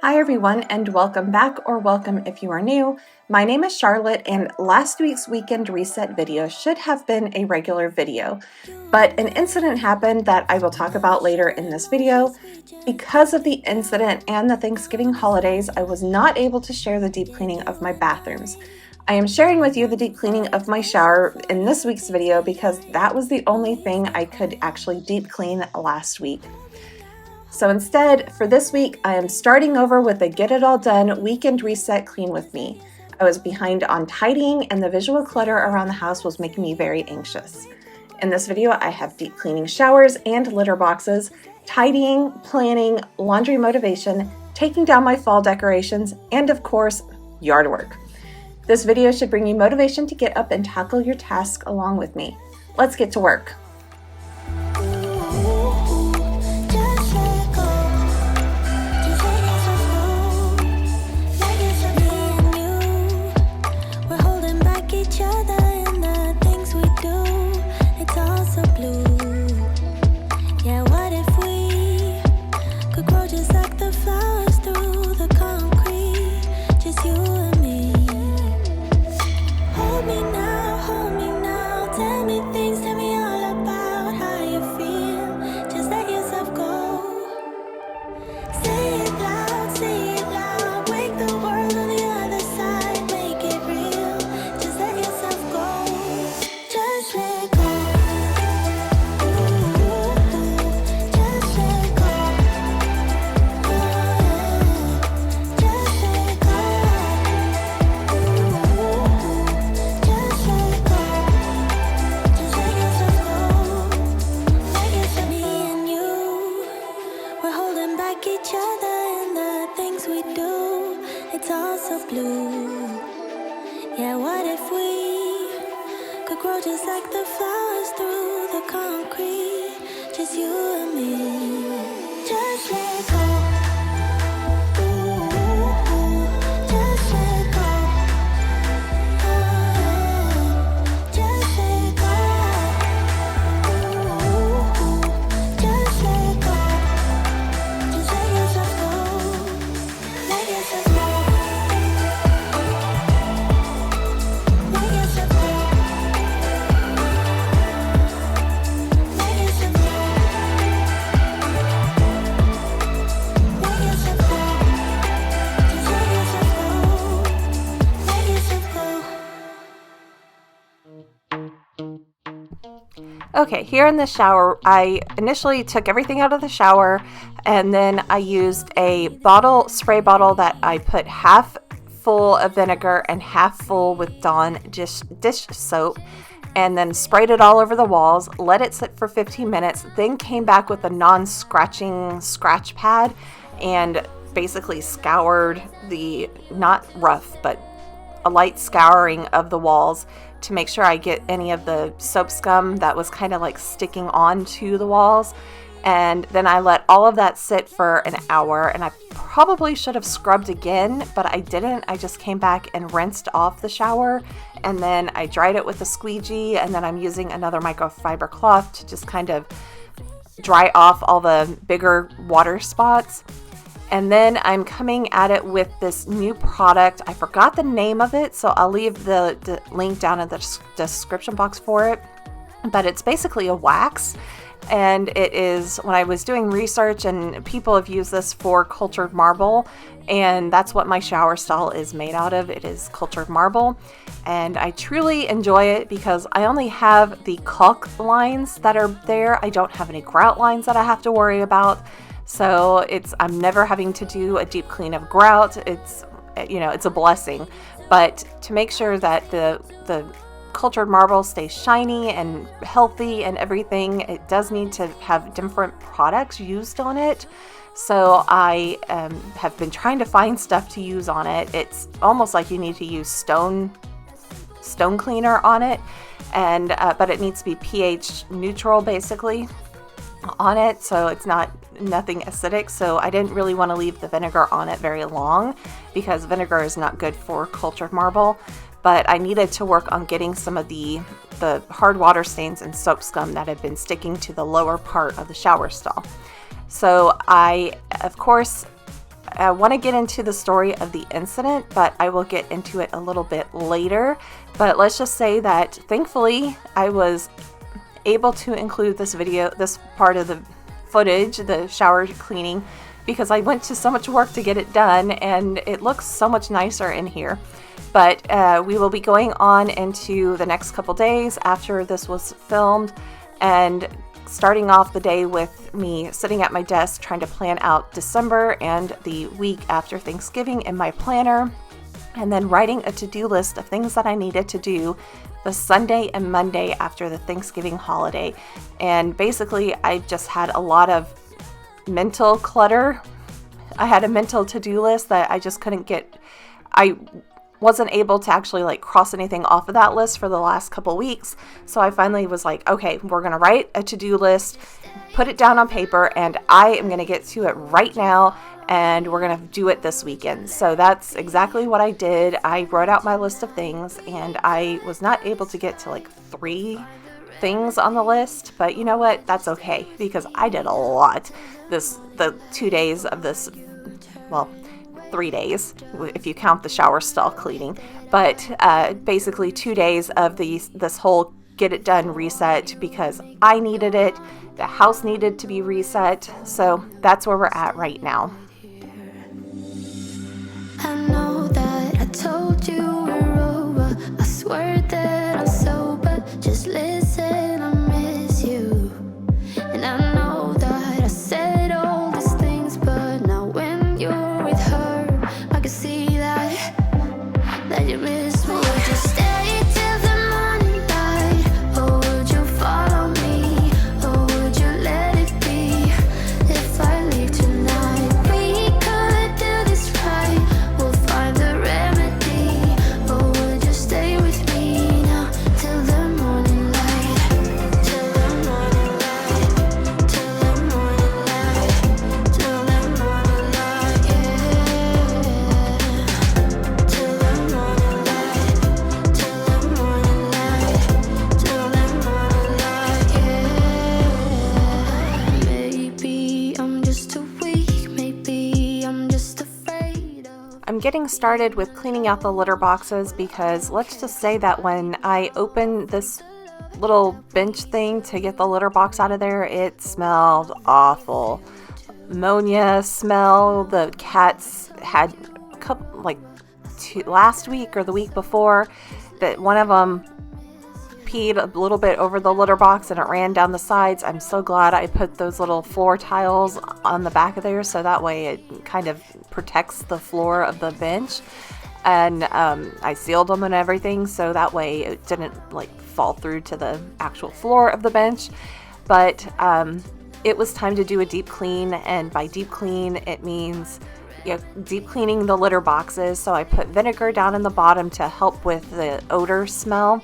Hi everyone, and welcome back, or welcome if you are new. My name is Charlotte, and last week's weekend reset video should have been a regular video, but an incident happened that I will talk about later in this video. Because of the incident and the Thanksgiving holidays, I was not able to share the deep cleaning of my bathrooms. I am sharing with you the deep cleaning of my shower in this week's video because that was the only thing I could actually deep clean last week. So instead, for this week, I am starting over with a Get It All Done Weekend Reset Clean with me. I was behind on tidying, and the visual clutter around the house was making me very anxious. In this video, I have deep cleaning showers and litter boxes, tidying, planning, laundry motivation, taking down my fall decorations, and of course, yard work. This video should bring you motivation to get up and tackle your task along with me. Let's get to work. Just like the flowers through the concrete, just you and me. Just let go. Ooh, just let go. Just let go. Ooh, just let go. Just let yourself go. Let yourself go. Let yourself go. Okay, here in the shower, I initially took everything out of the shower, and then I used a spray bottle that I put half full of vinegar and half full with Dawn dish soap, and then sprayed it all over the walls, let it sit for 15 minutes, then came back with a non-scratching scratch pad and basically scoured not rough, but a light scouring of the walls to make sure I get any of the soap scum that was kind of like sticking onto the walls. And then I let all of that sit for an hour, and I probably should have scrubbed again, but I didn't. I just came back and rinsed off the shower, and then I dried it with a squeegee, and then I'm using another microfiber cloth to just kind of dry off all the bigger water spots. And then I'm coming at it with this new product. I forgot the name of it, so I'll leave the link down in the description box for it. But it's basically a wax, and it is, when I was doing research, and people have used this for cultured marble, and that's what my shower stall is made out of. It is cultured marble, and I truly enjoy it because I only have the caulk lines that are there. I don't have any grout lines that I have to worry about. So I'm never having to do a deep clean of grout. It's a blessing. But to make sure that the cultured marble stays shiny and healthy and everything, it does need to have different products used on it. So I have been trying to find stuff to use on it. It's almost like you need to use stone cleaner on it, and but it needs to be pH neutral basically on it, so it's nothing acidic. So I didn't really want to leave the vinegar on it very long because vinegar is not good for cultured marble, but I needed to work on getting some of the hard water stains and soap scum that had been sticking to the lower part of the shower stall. So I, of course, I want to get into the story of the incident, but I will get into it a little bit later. But let's just say that thankfully I was able to include this part of the footage, the shower cleaning, because I went to so much work to get it done, and it looks so much nicer in here. But we will be going on into the next couple days after this was filmed, and starting off the day with me sitting at my desk trying to plan out December and the week after Thanksgiving in my planner, and then writing a to-do list of things that I needed to do the Sunday and Monday after the Thanksgiving holiday. And basically I just had a lot of mental clutter. I had a mental to-do list that I just couldn't get. I wasn't able to actually like cross anything off of that list for the last couple weeks. So I finally was like, okay, we're going to write a to-do list, put it down on paper, and I am going to get to it right now, and we're going to do it this weekend. So that's exactly what I did. I wrote out my list of things, and I was not able to get to like 3 things on the list, but you know what? That's okay, because I did a lot the 2 days of this, well, 3 days if you count the shower stall cleaning, but basically 2 days of this whole get it done reset, because I needed it, the house needed to be reset. So that's where we're at right now. I know that I told you we're over. I swear that I'm sober. Just listen, I miss you. And I know that I said all these things, but now when you're with her, I can see that you miss me. Would you stay till the morning light, or would you follow me, or would you let it be? If I leave tonight, we could do this right. We'll find the remedy. Or would you stay with me now till the morning light? Till the morning light. Till the morning light. Till the morning light. Yeah. Till the morning light. Till the morning light. Till the morning light. Yeah. Maybe I'm just too weak. Maybe I'm just afraid of. I'm getting started with cleaning out the litter boxes, because let's just say that when I opened this little bench thing to get the litter box out of there, it smelled awful. Ammonia smell. The cats had a couple, like last week or the week before, that one of them peed a little bit over the litter box and it ran down the sides. I'm so glad I put those little floor tiles on the back of there, so that way it kind of protects the floor of the bench. And I sealed them and everything, so that way it didn't like fall through to the actual floor of the bench. But it was time to do a deep clean, and by deep clean it means deep cleaning the litter boxes. So I put vinegar down in the bottom to help with the odor smell.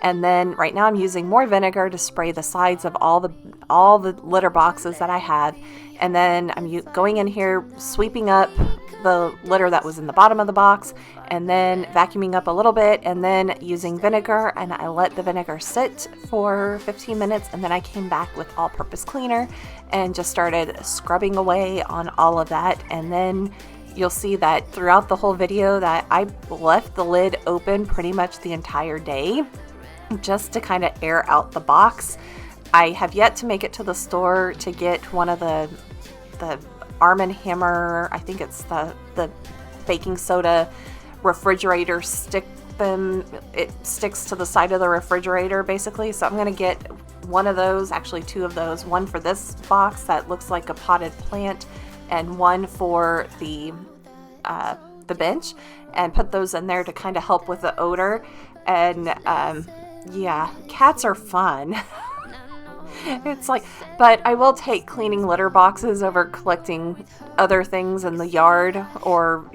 And then right now I'm using more vinegar to spray the sides of all the litter boxes that I have. And then I'm going in here, sweeping up the litter that was in the bottom of the box, and then vacuuming up a little bit, and then using vinegar, and I let the vinegar sit for 15 minutes, and then I came back with all-purpose cleaner and just started scrubbing away on all of that. And then you'll see that throughout the whole video that I left the lid open pretty much the entire day, just to kind of air out the box. I have yet to make it to the store to get one of the Arm & Hammer, I think it's the baking soda refrigerator stick them. It sticks to the side of the refrigerator basically. So I'm going to get one of those, actually 2 of those, one for this box that looks like a potted plant, and one for the bench, and put those in there to kind of help with the odor. And yeah, cats are fun. It's like, but I will take cleaning litter boxes over collecting other things in the yard, or,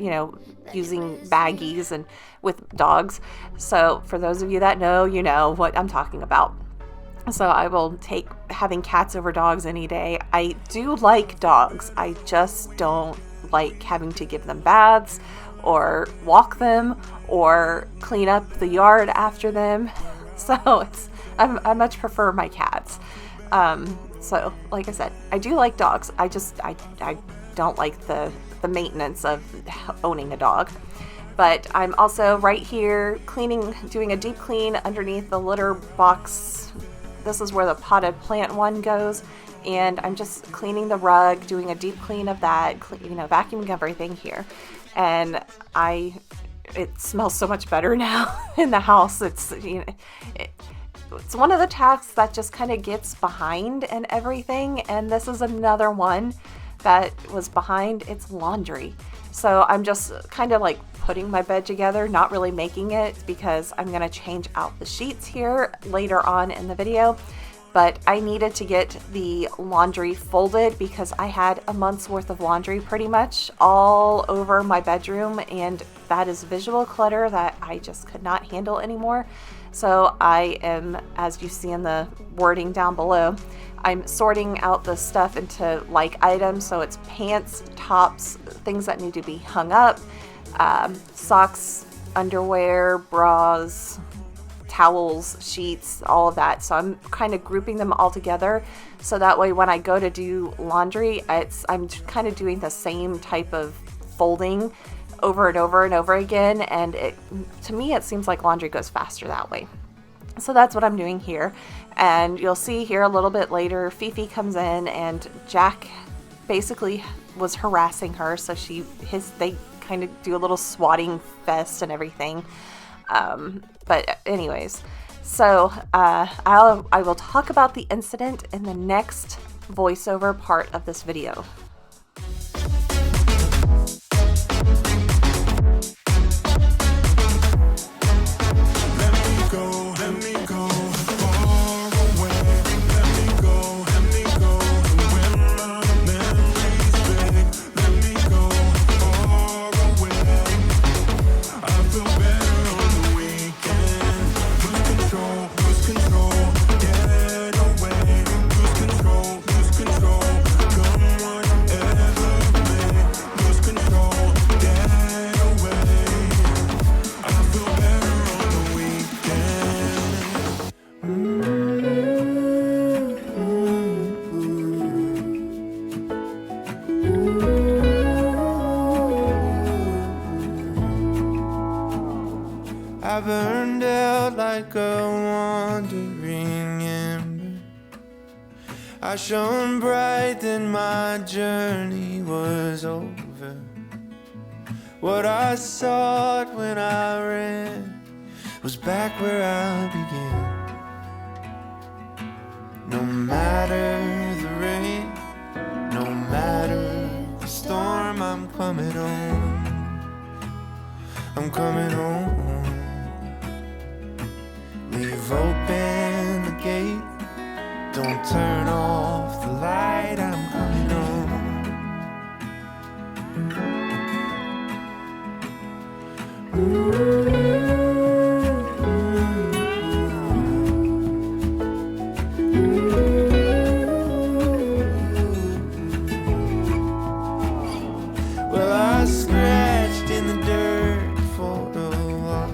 using baggies and with dogs. So for those of you that know, you know what I'm talking about. So I will take having cats over dogs any day. I do like dogs. I just don't like having to give them baths or walk them or clean up the yard after them. So I much prefer my cats. So like I said, I do like dogs. I don't like the the maintenance of owning a dog. But I'm also right here cleaning, doing a deep clean underneath the litter box. This is where the potted plant one goes. And I'm just cleaning the rug, doing a deep clean of that, vacuuming everything here. And it smells so much better now in the house. It's one of the tasks that just kind of gets behind and everything. And this is another one that was behind. It's laundry. So I'm just kind of like putting my bed together, not really making it, because I'm going to change out the sheets here later on in the video. But I needed to get the laundry folded because I had a month's worth of laundry pretty much all over my bedroom, and that is visual clutter that I just could not handle anymore. So I am, as you see in the wording down below, I'm sorting out the stuff into like items. So it's pants, tops, things that need to be hung up, socks, underwear, bras, towels, sheets, all of that. So I'm kind of grouping them all together. So that way when I go to do laundry, I'm kind of doing the same type of folding over and over and over again. And to me, it seems like laundry goes faster that way. So that's what I'm doing here. And you'll see here a little bit later, Fifi comes in and Jack basically was harassing her. So they kind of do a little swatting fest and everything. But anyways, so I will talk about the incident in the next voiceover part of this video. I burned out like a wandering ember. I shone bright, then my journey was over. What I sought when I ran was back where I began. No matter the rain, no matter the storm, I'm coming home. I'm coming home. Leave open the gate, don't turn off the light, I'm coming home. Well, I scratched in the dirt for a while.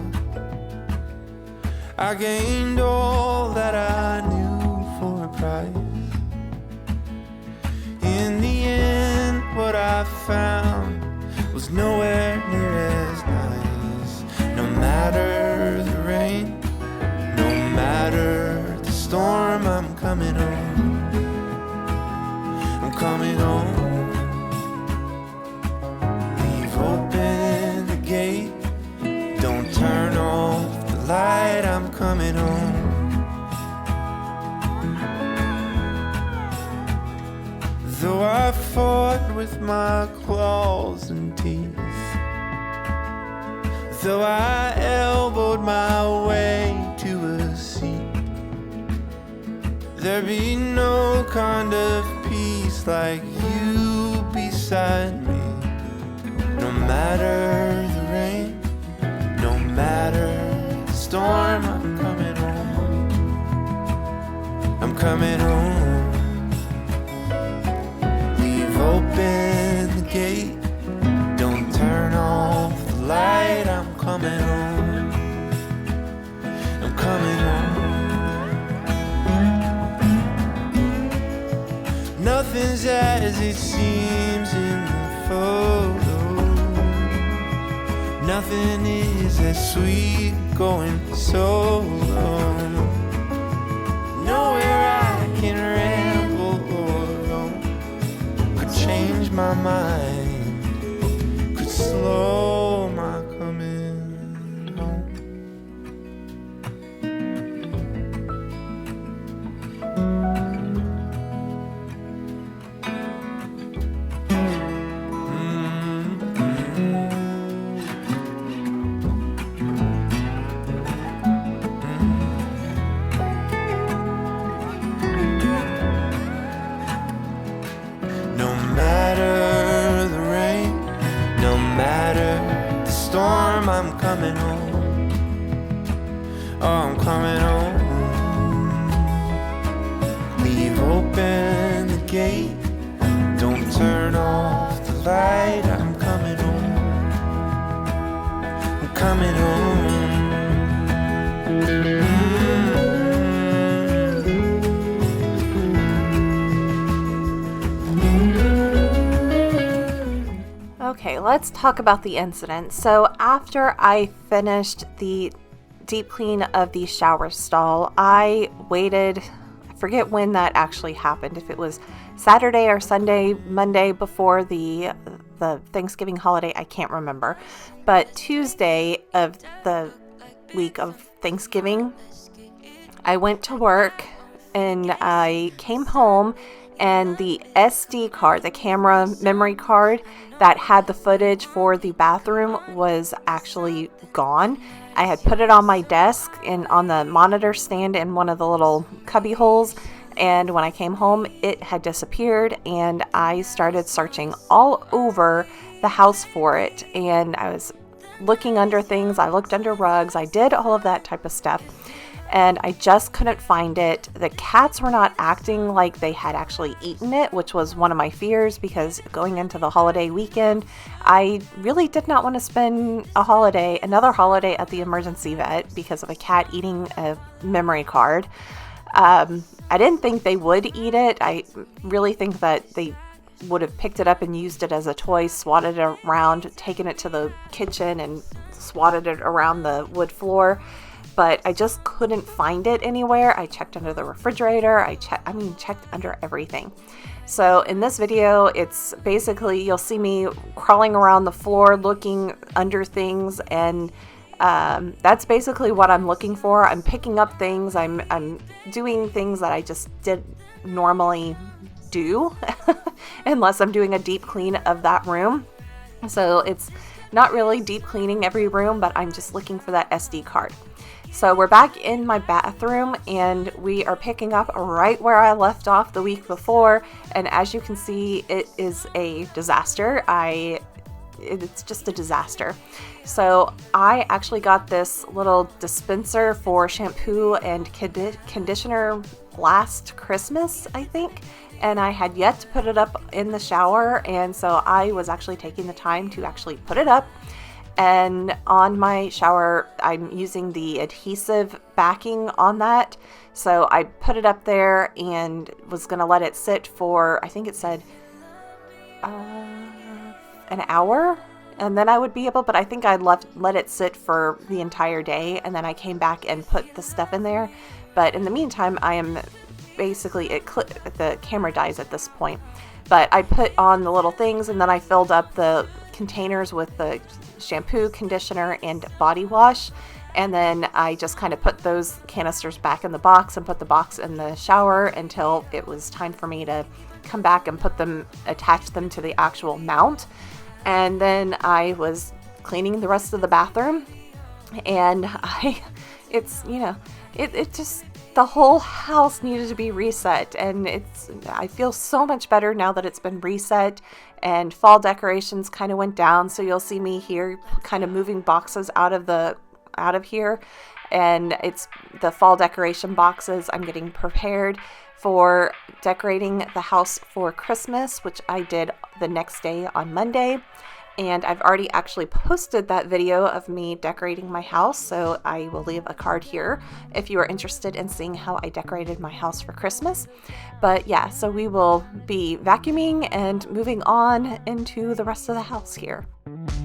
I gained all that I knew for a price. In the end, what I found was nowhere near as nice. No matter the rain, no matter the storm, I'm coming home. I'm coming home. Leave open the gate, don't turn off the light, I'm coming home. Though I fought with my claws and teeth, though I elbowed my way to a seat, there be no kind of peace like you beside me. No matter the rain, no matter the storm, I'm coming home. I'm coming home. Leave open the gate, don't turn off the light, I'm coming home. I'm coming home. Nothing's as it seems in the photo. Nothing is as sweet going solo. Nowhere I can ramble or roam. Could change my mind, could slow my coming home. No matter the rain, no matter the storm, I'm coming home. Oh, I'm coming home. Leave open the gate, don't turn off the light. I'm coming home. I'm coming home. Okay, let's talk about the incident. So after I finished the deep clean of the shower stall, I waited, I forget when that actually happened, if it was Saturday or Sunday, Monday before the Thanksgiving holiday, I can't remember. But Tuesday of the week of Thanksgiving, I went to work and I came home, and the SD card, the camera memory card that had the footage for the bathroom, was actually gone. I had put it on my desk and on the monitor stand in one of the little cubby holes, and when I came home it had disappeared, and I started searching all over the house for it, and I was looking under things, I looked under rugs, I did all of that type of stuff, and I just couldn't find it. The cats were not acting like they had actually eaten it, which was one of my fears, because going into the holiday weekend, I really did not want to spend another holiday at the emergency vet because of a cat eating a memory card. I didn't think they would eat it. I really think that they would have picked it up and used it as a toy, swatted it around, taken it to the kitchen and swatted it around the wood floor. But I just couldn't find it anywhere. I checked under the refrigerator. I checked under everything. So in this video, it's basically, you'll see me crawling around the floor, looking under things, and that's basically what I'm looking for. I'm picking up things. I'm doing things that I just didn't normally do, unless I'm doing a deep clean of that room. So it's not really deep cleaning every room, but I'm just looking for that SD card. So we're back in my bathroom, and we are picking up right where I left off the week before, and as you can see, it is a disaster. It's just a disaster. So I actually got this little dispenser for shampoo and conditioner last Christmas, I think, and I had yet to put it up in the shower, and so I was actually taking the time to actually put it up. And on my shower, I'm using the adhesive backing on that. So I put it up there and was going to let it sit for, I think it said an hour. And then I would be able, but I think I let it sit for the entire day. And then I came back and put the stuff in there. But in the meantime, I am basically, the camera dies at this point. But I put on the little things, and then I filled up the containers with the shampoo, conditioner, and body wash, and then I just kind of put those canisters back in the box and put the box in the shower until it was time for me to come back and attach them to the actual mount. And then I was cleaning the rest of the bathroom, and it just, the whole house needed to be reset, and I feel so much better now that it's been reset, and fall decorations kind of went down. So you'll see me here kind of moving boxes out of here, and it's the fall decoration boxes. I'm getting prepared for decorating the house for Christmas, which I did the next day on Monday. And I've already actually posted that video of me decorating my house, so I will leave a card here if you are interested in seeing how I decorated my house for Christmas. But yeah, so we will be vacuuming and moving on into the rest of the house here.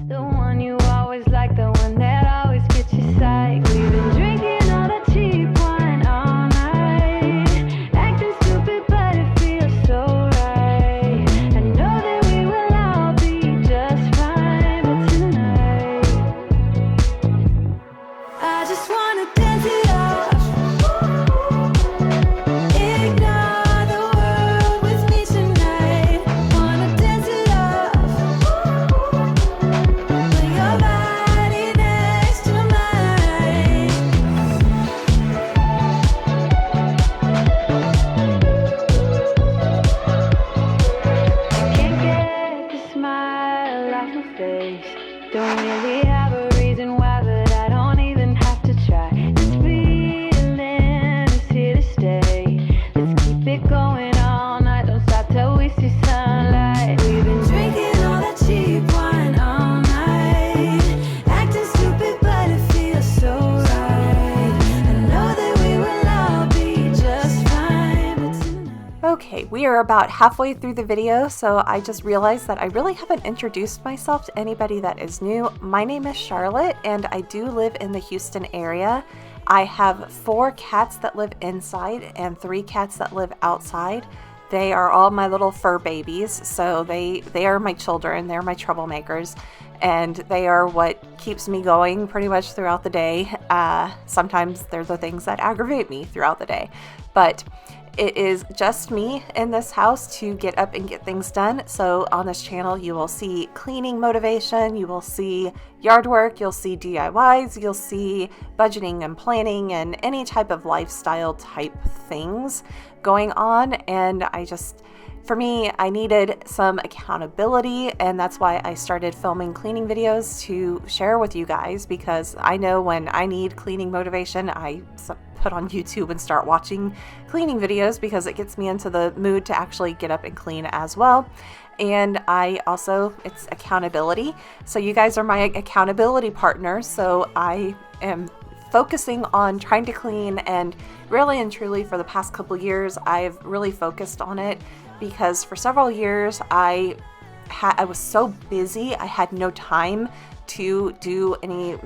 The one you always always like the one that always gets you psyched. We've been drinking all the cheap wine all night, acting stupid but it feels so right. I know that we will all be just fine, but tonight I just wanna dance it off. Ignore the world with me tonight. Wanna dance it off. Put your body next to mine. I can't get the smile off my face. Don't really have a reason why, but I don't even have to try. This feeling is here to stay. Let's keep it going all night. Don't stop till we see sunlight. We've been drinking all that cheap wine all night, acting stupid but it feels so right. I know that we will all be just fine, but tonight. Okay, we are about halfway through the video, so I just realized that I really haven't introduced myself to anybody that is new. My name is Charlotte, and I do live in the Houston area. I have 4 cats that live inside and 3 cats that live outside. They are all my little fur babies, so they are my children. They're my troublemakers, and they are what keeps me going pretty much throughout the day. Sometimes they're the things that aggravate me throughout the day, but it is just me in this house to get up and get things done. So on this channel, you will see cleaning motivation, you will see yard work, you'll see DIYs, you'll see budgeting and planning and any type of lifestyle type things going on. And for me, I needed some accountability, and that's why I started filming cleaning videos to share with you guys, because I know when I need cleaning motivation, I put on YouTube and start watching cleaning videos because it gets me into the mood to actually get up and clean as well. And it's accountability. So you guys are my accountability partners. So I am focusing on trying to clean, and really and truly for the past couple years, I've really focused on it because for several years I was so busy, I had no time to do any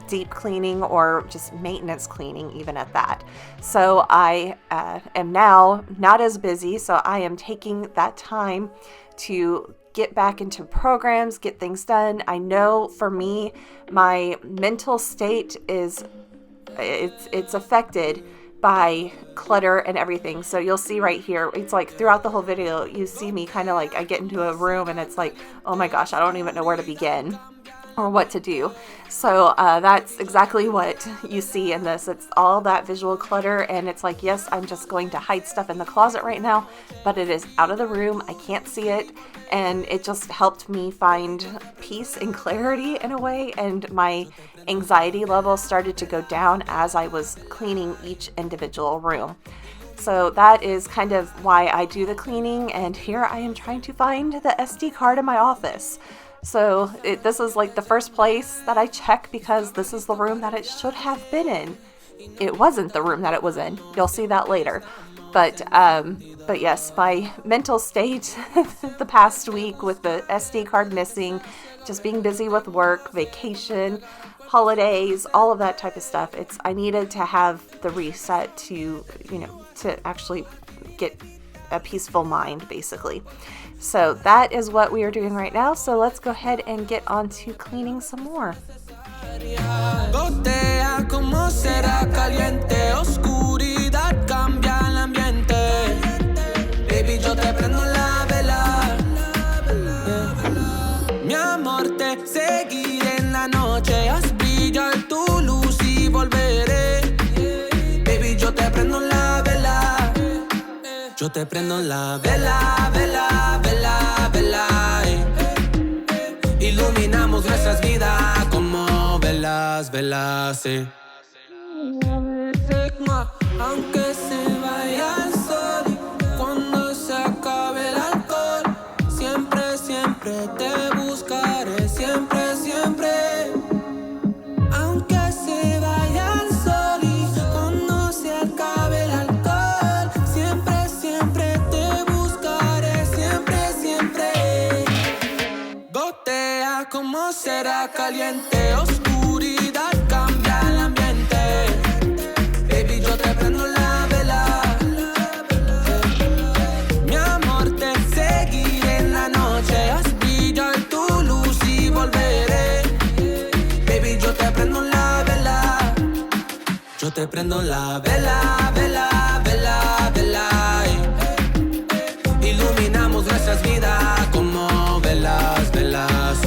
deep cleaning or just maintenance cleaning, even at that. So I am now not as busy, so I am taking that time to get back into programs, get things done. I know for me, my mental state it's affected by clutter and everything. So you'll see right here, it's like throughout the whole video, you see me kind of like, I get into a room and it's like, oh my gosh, I don't even know where to begin or what to do. So that's exactly what you see in this. It's all that visual clutter, and it's like, yes, I'm just going to hide stuff in the closet right now, but it is out of the room. I can't see it, and it just helped me find peace and clarity in a way, and my anxiety level started to go down as I was cleaning each individual room. So that is kind of why I do the cleaning, and here I am trying to find the SD card in my office. So this is like the first place that I check because this is the room that it should have been in. It wasn't the room that it was in. You'll see that later. But yes, my mental state the past week with the SD card missing, just being busy with work, vacation, holidays, all of that type of stuff. I needed to have the reset to actually get a peaceful mind, basically. So that is what we are doing right now. So let's go ahead and get on to cleaning some more. Gotea como será caliente, oscuridad cambia el ambiente. Baby, yo te prendo la vela. Mi amor, te seguiré en la noche. Haz brillar tu luz y volveré. Baby, yo te prendo la vela. Yo te prendo la vela, vela, vela, vela. Iluminamos nuestras vidas como velas, velas. Aunque se vaya el sol, cuando se acabe el alcohol, siempre, siempre te buscaré, siempre, siempre. Aunque se vaya el sol y cuando se acabe el alcohol, siempre, siempre te buscaré, siempre, siempre. Gotea como se será caliente, oscuridad cambia el ambiente. Baby, yo te prendo la vela. Mi amor, te seguiré en la noche. Haz brillar tu luz y volveré. Baby, yo te prendo la vela. Yo te prendo la vela, vela, vela, vela. Iluminamos nuestras vidas como velas, velas,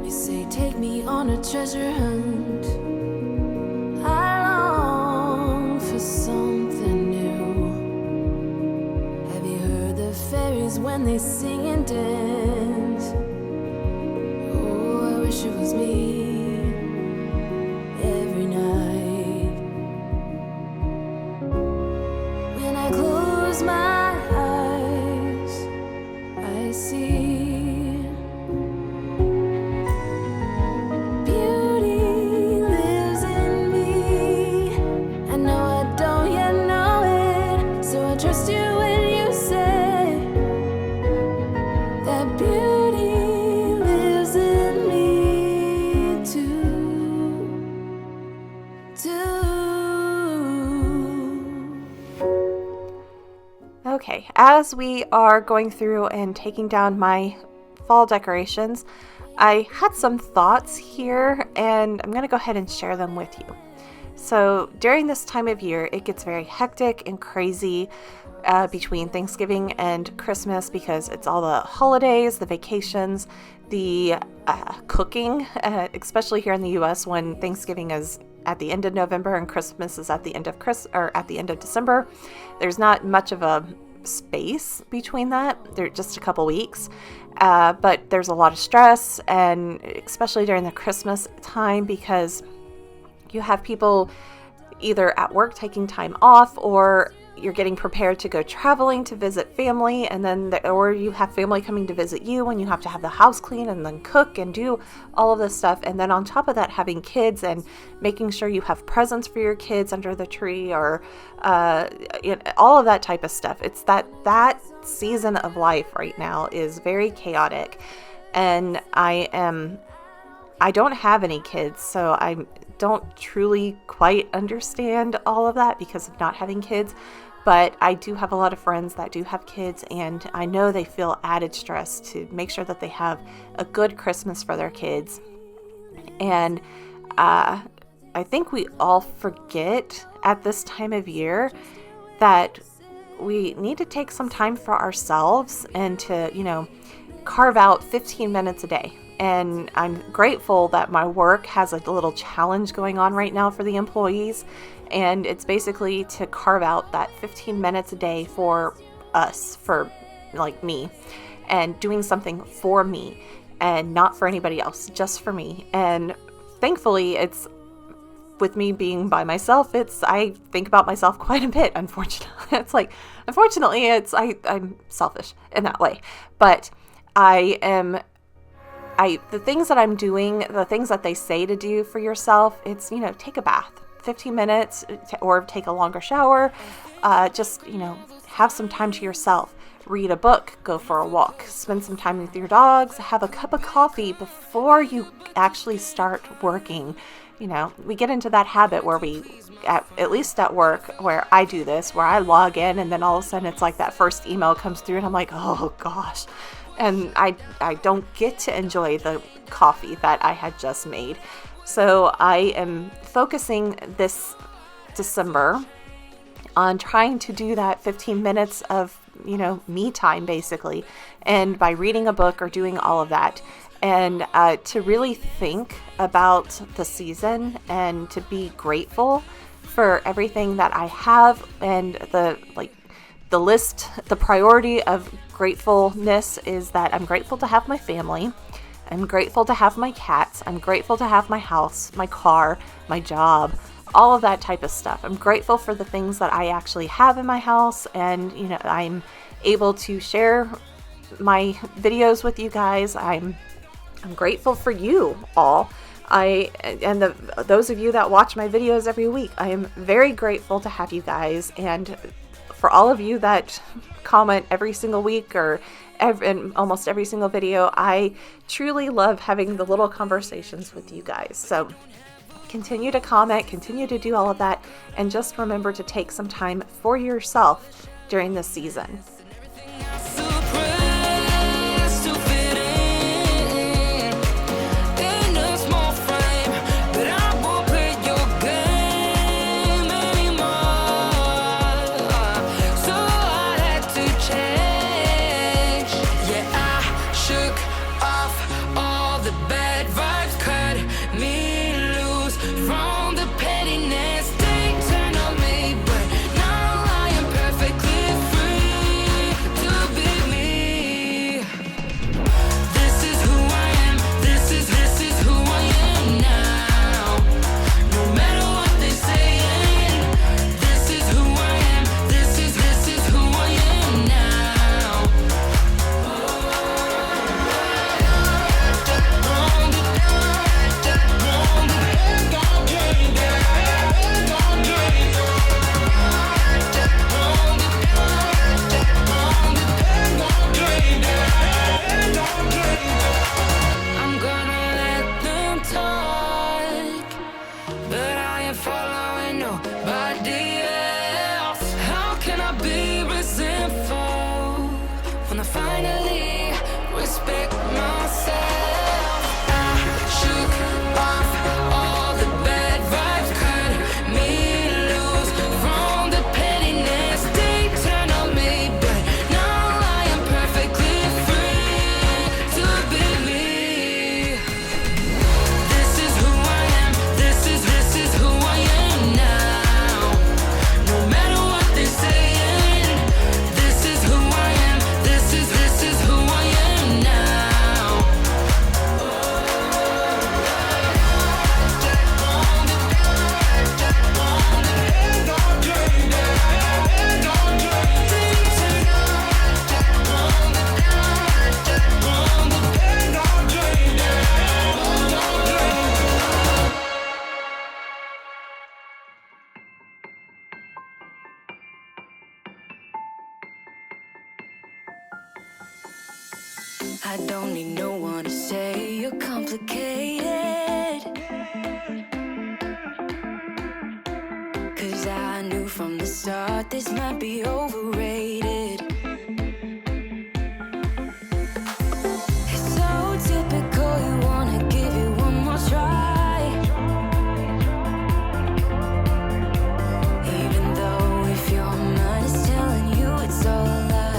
You say take me on a treasure hunt. I long for something new. Have you heard the fairies when they sing and dance? Oh, I wish it was me every night. When I close my eyes, I see Okay, as we are going through and taking down my fall decorations, I had some thoughts here and I'm going to go ahead and share them with you. So during this time of year, it gets very hectic and crazy between Thanksgiving and Christmas because it's all the holidays, the vacations, the cooking, especially here in the US when Thanksgiving is at the end of November and Christmas is at the end of December. There's not much of a space between that. They're just a couple weeks, but there's a lot of stress, and especially during the Christmas time because you have people either at work taking time off or you're getting prepared to go traveling to visit family, and then or you have family coming to visit you and you have to have the house clean and then cook and do all of this stuff, and then on top of that having kids and making sure you have presents for your kids under the tree or all of that type of stuff. It's that season of life right now is very chaotic, and I don't have any kids, so I don't truly quite understand all of that because of not having kids. But I do have a lot of friends that do have kids, and I know they feel added stress to make sure that they have a good Christmas for their kids. And I think we all forget at this time of year that we need to take some time for ourselves and to, carve out 15 minutes a day. And I'm grateful that my work has a little challenge going on right now for the employees. And it's basically to carve out that 15 minutes a day for us, for like me, and doing something for me and not for anybody else, just for me. And thankfully, it's with me being by myself, I think about myself quite a bit, unfortunately. I'm selfish in that way. But the things that I'm doing, the things that they say to do for yourself, it's, take a bath, 15 minutes, or take a longer shower, just, have some time to yourself, read a book, go for a walk, spend some time with your dogs, have a cup of coffee before you actually start working. We get into that habit where at least at work, where I do this, where I log in and then all of a sudden it's like that first email comes through and I'm like, oh gosh. And I don't get to enjoy the coffee that I had just made. So I am focusing this December on trying to do that 15 minutes of, me time basically. And by reading a book or doing all of that. And to really think about the season and to be grateful for everything that I have, and the list, the priority of gratefulness is that I'm grateful to have my family. I'm grateful to have my cats. I'm grateful to have my house, my car, my job, all of that type of stuff. I'm grateful for the things that I actually have in my house, and I'm able to share my videos with you guys. I'm grateful for you all. Those of you that watch my videos every week, I am very grateful to have you guys, and for all of you that comment every single week or in almost every single video. I truly love having the little conversations with you guys. So continue to comment, continue to do all of that, and just remember to take some time for yourself during this season. I don't need no one to say you're complicated, 'cause I knew from the start this might be overrated. It's so typical, you wanna give it one more try, even though if your mind is telling you it's all a lie.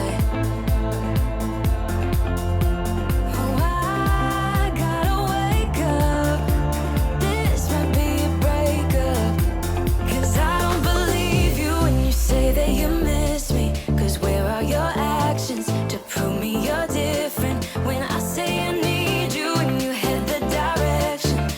To prove me you're different when I say I need you and you head the direction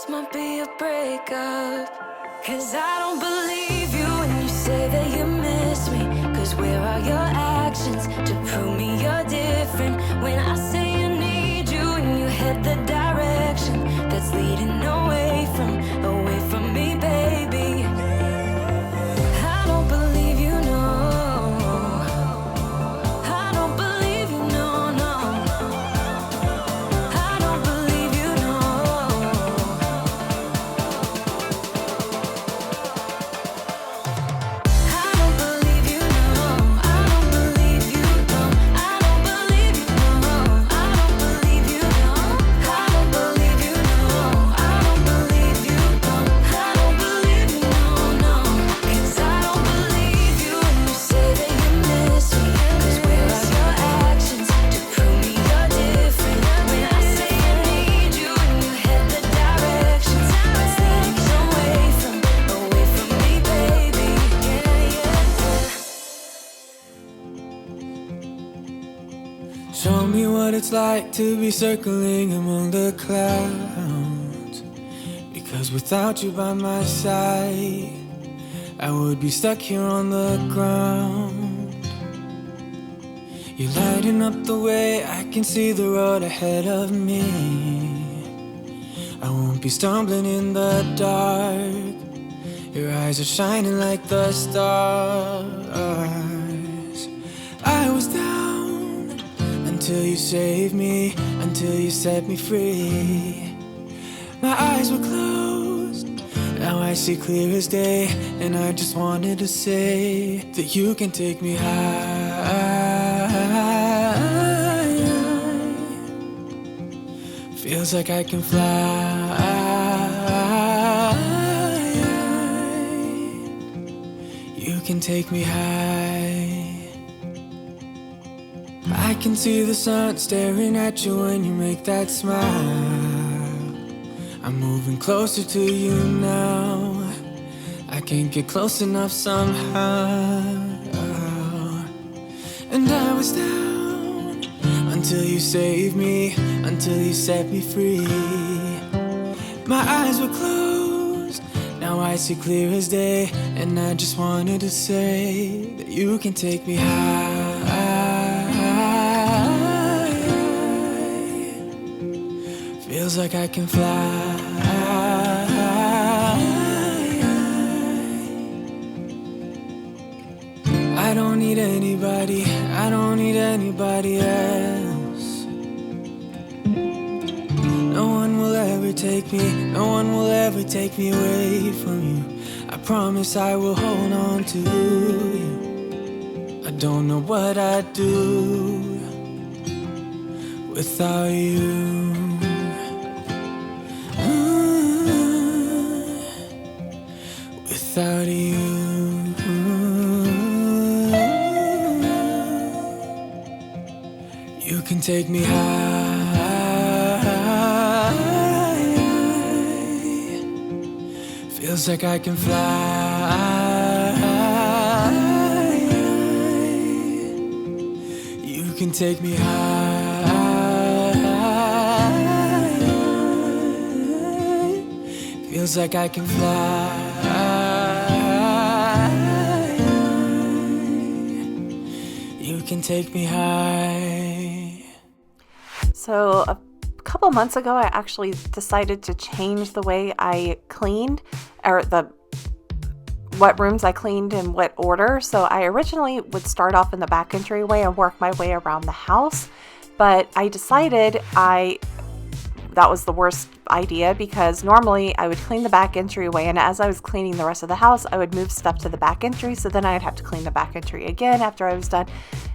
this might be a breakup. 'Cause I don't believe you when you say that you miss me. 'Cause where are your actions to prove me you're different? When I say you need you and you head the direction that's leading away from me, baby. I don't believe you, no. I don't believe you, no, no. I don't believe you, no. I don't believe you, no. I don't believe you, no. I don't believe you, no. I don't believe you, no. I don't believe you, no. I don't believe you, no. I don't believe you, no, no. 'Cause I don't believe you when you say that you miss me. 'Cause where are your actions to prove me you're different? When I say I need you and you head the directions that's leading away from me, baby. Yeah, yeah, yeah. Show me what it's like to be circling among the clouds. Because without you by my side, I would be stuck here on the ground. You're lighting up the way, I can see the road ahead of me. I won't be stumbling in the dark. Your eyes are shining like the stars. I was down until you saved me, until you set me free. My eyes were closed, now I see clear as day. And I just wanted to say that you can take me high. Feels like I can fly. You can take me high. I can see the sun staring at you when you make that smile. I'm moving closer to you now. I can't get close enough somehow. And I was down until you saved me, until you set me free. My eyes were closed, now I see clear as day. And I just wanted to say that you can take me high. Feels like I can fly. I don't need anybody, I don't need anybody else. No one will ever take me, no one will ever take me away from you. I promise I will hold on to you. I don't know what I'd do without you. Without you. You can take me high. Feels like I can fly. You can take me high. Feels like I can fly. You can take me high. So a couple months ago, I actually decided to change the way I cleaned, or what rooms I cleaned in what order. So I originally would start off in the back entryway and work my way around the house, but I decided that was the worst idea, because normally I would clean the back entryway, and as I was cleaning the rest of the house, I would move stuff to the back entry, so then I'd have to clean the back entry again after I was done.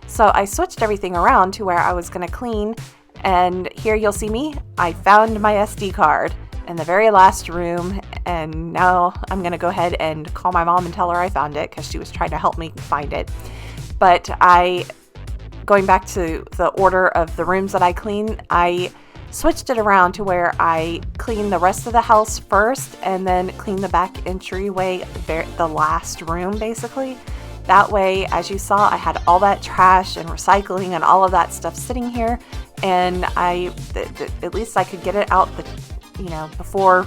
So I switched everything around to where I was going to clean, and here you'll see me. I found my SD card in the very last room, and now I'm going to go ahead and call my mom and tell her I found it, because she was trying to help me find it. But going back to the order of the rooms that I clean, I switched it around to where I clean the rest of the house first and then clean the back entryway, the last room basically. That way, as you saw, I had all that trash and recycling and all of that stuff sitting here, and at least I could get it out before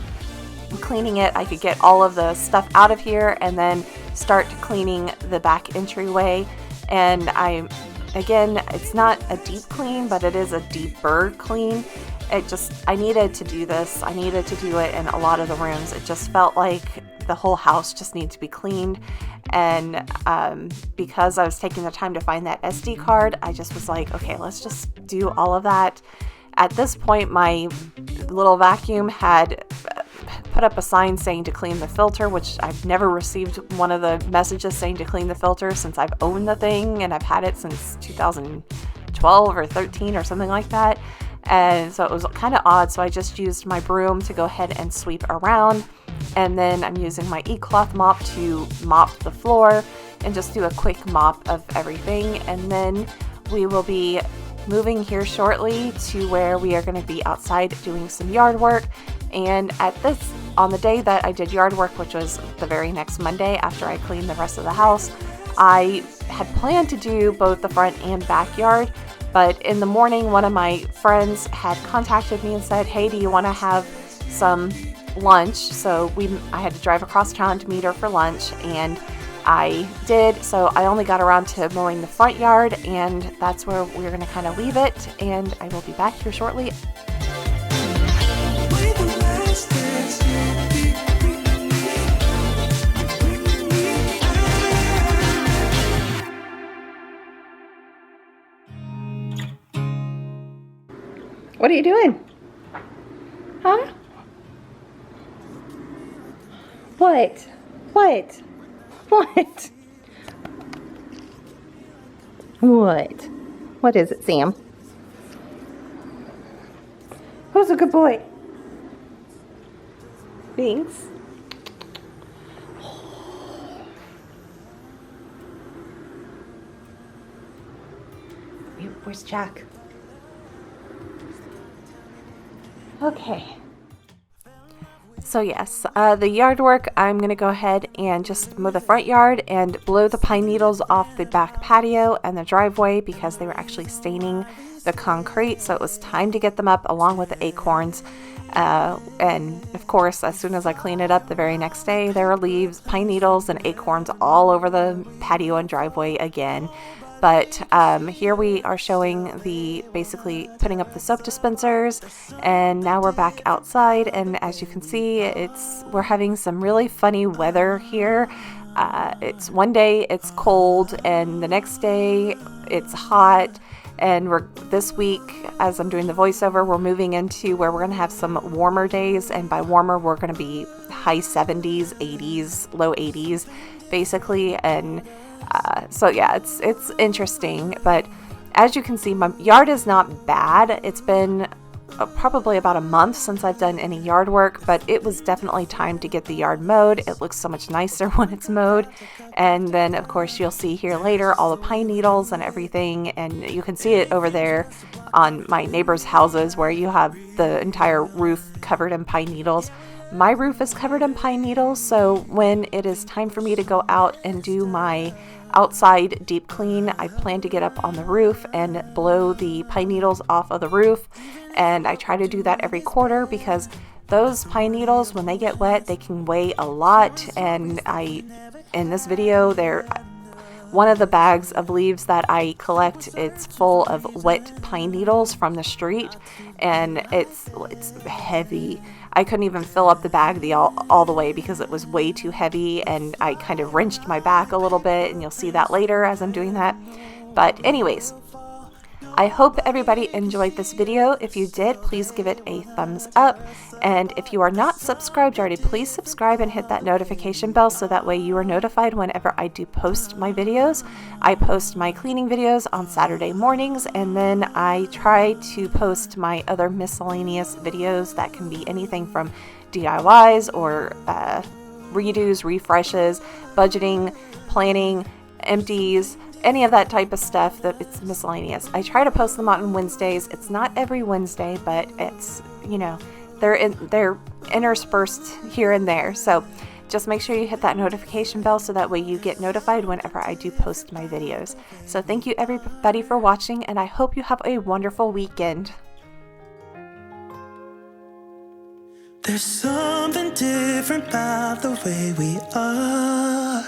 cleaning it, I could get all of the stuff out of here and then start cleaning the back entryway. And again, it's not a deep clean, but it is a deeper clean. I needed to do this. I needed to do it in a lot of the rooms. It just felt like the whole house just needs to be cleaned. And because I was taking the time to find that SD card, I just was like, okay, let's just do all of that. At this point, my little vacuum had put up a sign saying to clean the filter, which I've never received one of the messages saying to clean the filter since I've owned the thing, and I've had it since 2012 or 13 or something like that. And so it was kind of odd, so I just used my broom to go ahead and sweep around, and then I'm using my e-cloth mop to mop the floor and just do a quick mop of everything. And then we will be moving here shortly to where we are going to be outside doing some yard work. And on the day that I did yard work, which was the very next Monday after I cleaned the rest of the house, I had planned to do both the front and backyard. But in the morning, one of my friends had contacted me and said, hey, do you want to have some lunch? So I had to drive across town to meet her for lunch, and I did. So I only got around to mowing the front yard, and that's where we're going to kind of leave it. And I will be back here shortly. What are you doing? Huh? What? What? What? What? What is it, Sam? Who's a good boy? Thanks. Where's Jack? Okay. So yes, the yard work, I'm going to go ahead and just mow the front yard and blow the pine needles off the back patio and the driveway because they were actually staining the concrete. So it was time to get them up along with the acorns. And of course, as soon as I clean it up the very next day, there are leaves, pine needles, and acorns all over the patio and driveway again. But here we are showing basically putting up the soap dispensers, and now we're back outside, and as you can see, we're having some really funny weather here. It's one day it's cold, and the next day it's hot, and this week, as I'm doing the voiceover, we're moving into where we're going to have some warmer days, and by warmer, we're going to be high 70s, 80s, low 80s, basically, and so yeah, it's interesting, but as you can see, my yard is not bad. It's been probably about a month since I've done any yard work, but it was definitely time to get the yard mowed. It looks so much nicer when it's mowed. And then of course you'll see here later all the pine needles and everything, and you can see it over there on my neighbors' houses where you have the entire roof covered in pine needles. My roof is covered in pine needles, so when it is time for me to go out and do my outside deep clean, I plan to get up on the roof and blow the pine needles off of the roof. And I try to do that every quarter because those pine needles, when they get wet, they can weigh a lot. And in this video, one of the bags of leaves that I collect, it's full of wet pine needles from the street, and it's heavy. I couldn't even fill up the bag all the way because it was way too heavy, and I kind of wrenched my back a little bit, and you'll see that later as I'm doing that. But anyways, I hope everybody enjoyed this video. If you did, please give it a thumbs up. And if you are not subscribed already, please subscribe and hit that notification bell so that way you are notified whenever I do post my videos. I post my cleaning videos on Saturday mornings, and then I try to post my other miscellaneous videos that can be anything from DIYs or redos, refreshes, budgeting, planning, empties, any of that type of stuff that it's miscellaneous. I try to post them on Wednesdays. It's not every Wednesday, but it's, they're interspersed here and there. So just make sure you hit that notification bell so that way you get notified whenever I do post my videos. So thank you everybody for watching, and I hope you have a wonderful weekend. There's something different about the way we are.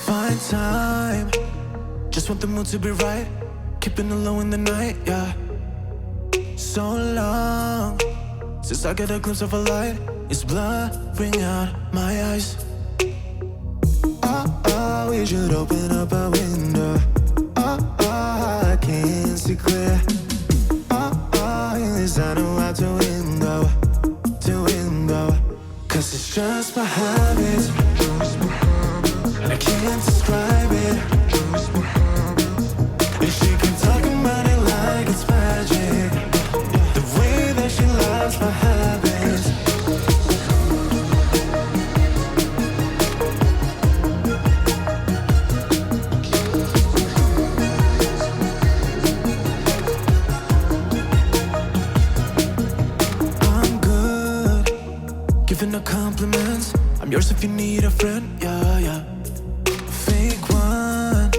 Find time, just want the mood to be right. Keeping it low in the night, yeah. So long since I get a glimpse of a light. It's blurring out my eyes. Oh, we should open up a window. Oh, I can't see clear. Oh, yes, I know how to window. Cause it's just my habit, and I can't describe it. And she can talk about it like it's magic. The way that she loves my habits. Giving her compliments. I'm yours if you need a friend, yeah, yeah. Fake one,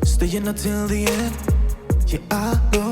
staying until the end. Yeah, I know